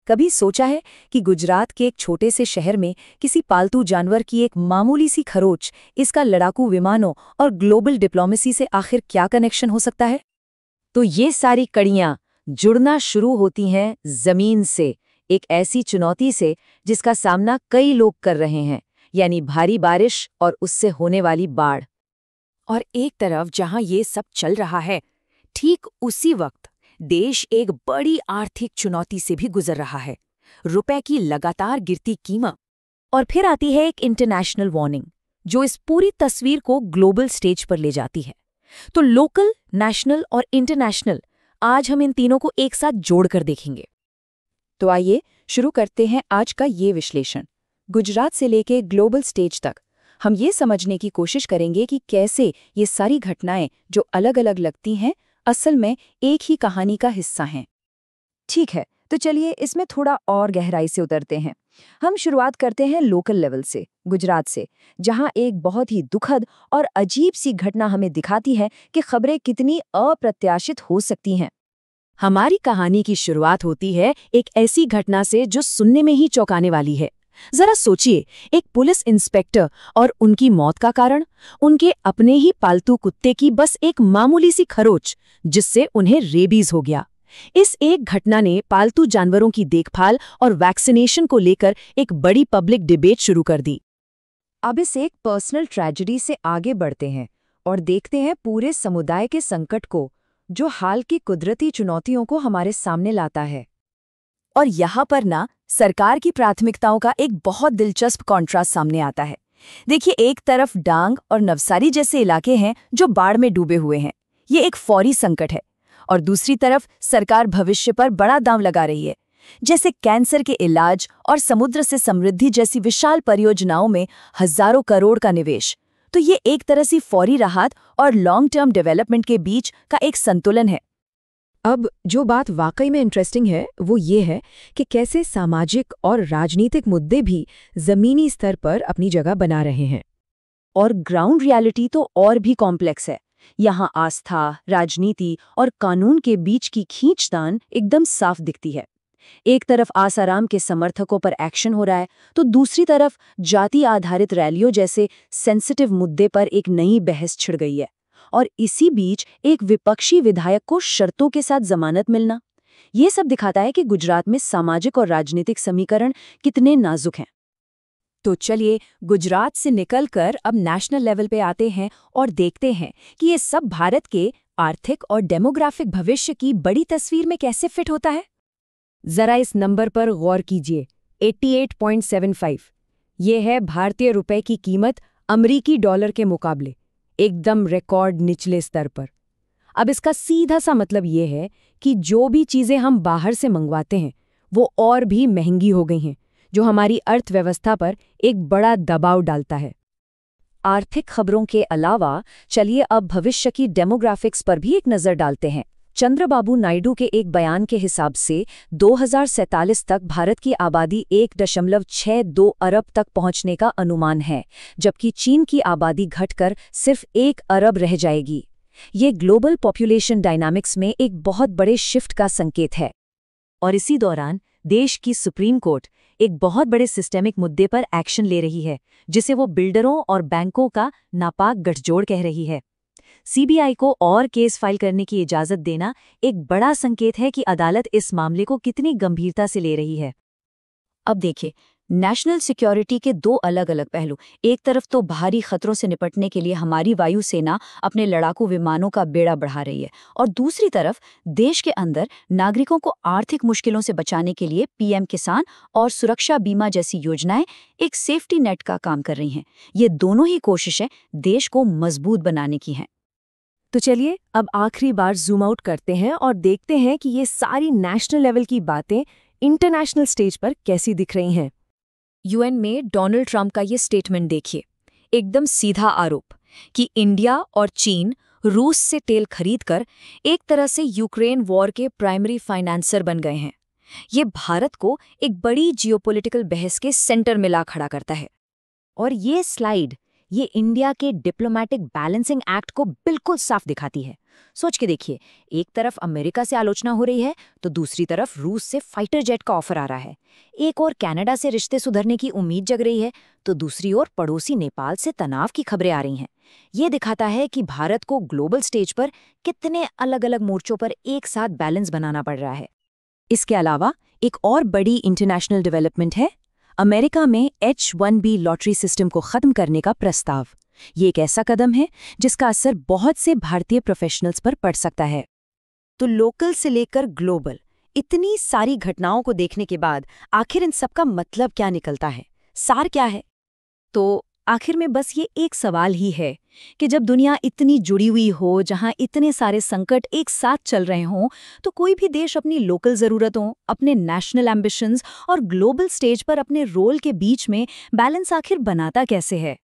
कभी सोचा है कि गुजरात के एक छोटे से शहर में किसी पालतू जानवर की एक मामूली सी खरोच, इसका लड़ाकू विमानों और ग्लोबल डिप्लोमेसी से आखिर क्या कनेक्शन हो सकता है? तो ये सारी कड़ियां जुड़ना शुरू होती हैं जमीन से, एक ऐसी चुनौती से जिसका सामना कई लोग कर रहे हैं, यानी भारी बारिश और उससे होने वाली बाढ़। और एक तरफ जहां ये सब चल रहा है, ठीक उसी वक्त देश एक बड़ी आर्थिक चुनौती से भी गुजर रहा है, रुपए की लगातार गिरती कीमत। और फिर आती है एक इंटरनेशनल वार्निंग, जो इस पूरी तस्वीर को ग्लोबल स्टेज पर ले जाती है। तो लोकल, नेशनल और इंटरनेशनल, आज हम इन तीनों को एक साथ जोड़कर देखेंगे। तो आइए शुरू करते हैं आज का ये विश्लेषण। गुजरात से लेके ग्लोबल स्टेज तक हम ये समझने की कोशिश करेंगे कि कैसे ये सारी घटनाएं, जो अलग अलग लगती हैं, असल में एक ही कहानी का हिस्सा हैं। ठीक है, तो चलिए इसमें थोड़ा और गहराई से उतरते हैं। हम शुरुआत करते हैं लोकल लेवल से, गुजरात से, जहां एक बहुत ही दुखद और अजीब सी घटना हमें दिखाती है कि खबरें कितनी अप्रत्याशित हो सकती हैं। हमारी कहानी की शुरुआत होती है एक ऐसी घटना से जो सुनने में ही चौंकाने वाली है। जरा सोचिए, एक पुलिस इंस्पेक्टर और उनकी मौत का कारण उनके अपने ही पालतू कुत्ते की बस एक मामूली सी खरोच, जिससे उन्हें रेबीज हो गया। इस एक घटना ने पालतू जानवरों की देखभाल और वैक्सीनेशन को लेकर एक बड़ी पब्लिक डिबेट शुरू कर दी। अब इस एक पर्सनल ट्रेजेडी से आगे बढ़ते हैं और देखते हैं पूरे समुदाय के संकट को, जो हाल की कुदरती चुनौतियों को हमारे सामने लाता है। और यहाँ पर ना सरकार की प्राथमिकताओं का एक बहुत दिलचस्प कॉन्ट्रास्ट सामने आता है। देखिए, एक तरफ डांग और नवसारी जैसे इलाके हैं जो बाढ़ में डूबे हुए हैं, ये एक फौरी संकट है। और दूसरी तरफ सरकार भविष्य पर बड़ा दांव लगा रही है, जैसे कैंसर के इलाज और समुद्र से समृद्धि जैसी विशाल परियोजनाओं में हजारों करोड़ का निवेश। तो ये एक तरह से फौरी राहत और लॉन्ग टर्म डेवलपमेंट के बीच का एक संतुलन है। अब जो बात वाकई में इंटरेस्टिंग है वो ये है कि कैसे सामाजिक और राजनीतिक मुद्दे भी जमीनी स्तर पर अपनी जगह बना रहे हैं। और ग्राउंड रियलिटी तो और भी कॉम्प्लेक्स है। यहाँ आस्था, राजनीति और कानून के बीच की खींचतान एकदम साफ दिखती है। एक तरफ आसाराम के समर्थकों पर एक्शन हो रहा है, तो दूसरी तरफ जाति आधारित रैलियों जैसे सेंसिटिव मुद्दे पर एक नई बहस छिड़ गई है। और इसी बीच एक विपक्षी विधायक को शर्तों के साथ जमानत मिलना, ये सब दिखाता है कि गुजरात में सामाजिक और राजनीतिक समीकरण कितने नाजुक हैं। तो चलिए गुजरात से निकलकर अब नेशनल लेवल पे आते हैं और देखते हैं कि ये सब भारत के आर्थिक और डेमोग्राफिक भविष्य की बड़ी तस्वीर में कैसे फिट होता है। जरा इस नंबर पर गौर कीजिए, 88.75। ये है भारतीय रुपए की कीमत अमरीकी डॉलर के मुकाबले, एकदम रिकॉर्ड निचले स्तर पर। अब इसका सीधा सा मतलब ये है कि जो भी चीज़ें हम बाहर से मंगवाते हैं वो और भी महंगी हो गई हैं, जो हमारी अर्थव्यवस्था पर एक बड़ा दबाव डालता है। आर्थिक खबरों के अलावा चलिए अब भविष्य की डेमोग्राफिक्स पर भी एक नज़र डालते हैं। चंद्रबाबू नायडू के एक बयान के हिसाब से 2047 तक भारत की आबादी 1.62 अरब तक पहुंचने का अनुमान है, जबकि चीन की आबादी घटकर सिर्फ 1 अरब रह जाएगी। ये ग्लोबल पॉपुलेशन डायनामिक्स में एक बहुत बड़े शिफ्ट का संकेत है। और इसी दौरान देश की सुप्रीम कोर्ट एक बहुत बड़े सिस्टेमिक मुद्दे पर एक्शन ले रही है, जिसे वो बिल्डरों और बैंकों का नापाक गठजोड़ कह रही है। सीबीआई को और केस फाइल करने की इजाजत देना एक बड़ा संकेत है कि अदालत इस मामले को कितनी गंभीरता से ले रही है। अब देखिए, नेशनल सिक्योरिटी के दो अलग अलग पहलू। एक तरफ तो भारी खतरों से निपटने के लिए हमारी वायुसेना अपने लड़ाकू विमानों का बेड़ा बढ़ा रही है, और दूसरी तरफ देश के अंदर नागरिकों को आर्थिक मुश्किलों से बचाने के लिए पीएम किसान और सुरक्षा बीमा जैसी योजनाएं एक सेफ्टी नेट का काम कर रही हैं। ये दोनों ही कोशिशें देश को मजबूत बनाने की हैं। तो चलिए अब आखिरी बार जूम आउट करते हैं और देखते हैं कि ये सारी नेशनल लेवल की बातें इंटरनेशनल स्टेज पर कैसी दिख रही हैं। यूएन में डोनाल्ड ट्रंप का ये स्टेटमेंट देखिए, एकदम सीधा आरोप कि इंडिया और चीन रूस से तेल खरीदकर एक तरह से यूक्रेन वॉर के प्राइमरी फाइनेंसर बन गए हैं। ये भारत को एक बड़ी जियोपॉलिटिकल बहस के सेंटर में ला खड़ा करता है। और ये स्लाइड ये इंडिया के डिप्लोमेटिक बैलेंसिंग एक्ट को बिल्कुल साफ दिखाती है। सोच के देखिए, एक तरफ अमेरिका से आलोचना हो रही है तो दूसरी तरफ रूस से फाइटर जेट का ऑफर आ रहा है। एक और कनाडा से रिश्ते सुधरने की उम्मीद जग रही है तो दूसरी ओर पड़ोसी नेपाल से तनाव की खबरें आ रही हैं। ये दिखाता है कि भारत को ग्लोबल स्टेज पर कितने अलग-अलग मोर्चों पर एक साथ बैलेंस बनाना पड़ रहा है। इसके अलावा एक और बड़ी इंटरनेशनल डेवलपमेंट है अमेरिका में H-1B लॉटरी सिस्टम को खत्म करने का प्रस्ताव। ये एक ऐसा कदम है जिसका असर बहुत से भारतीय प्रोफेशनल्स पर पड़ सकता है। तो लोकल से लेकर ग्लोबल इतनी सारी घटनाओं को देखने के बाद आखिर इन सब का मतलब क्या निकलता है, सार क्या है? तो आखिर में बस ये एक सवाल ही है कि जब दुनिया इतनी जुड़ी हुई हो, जहां इतने सारे संकट एक साथ चल रहे हों, तो कोई भी देश अपनी लोकल ज़रूरतों, अपने नेशनल एम्बिशंस और ग्लोबल स्टेज पर अपने रोल के बीच में बैलेंस आखिर बनाता कैसे है?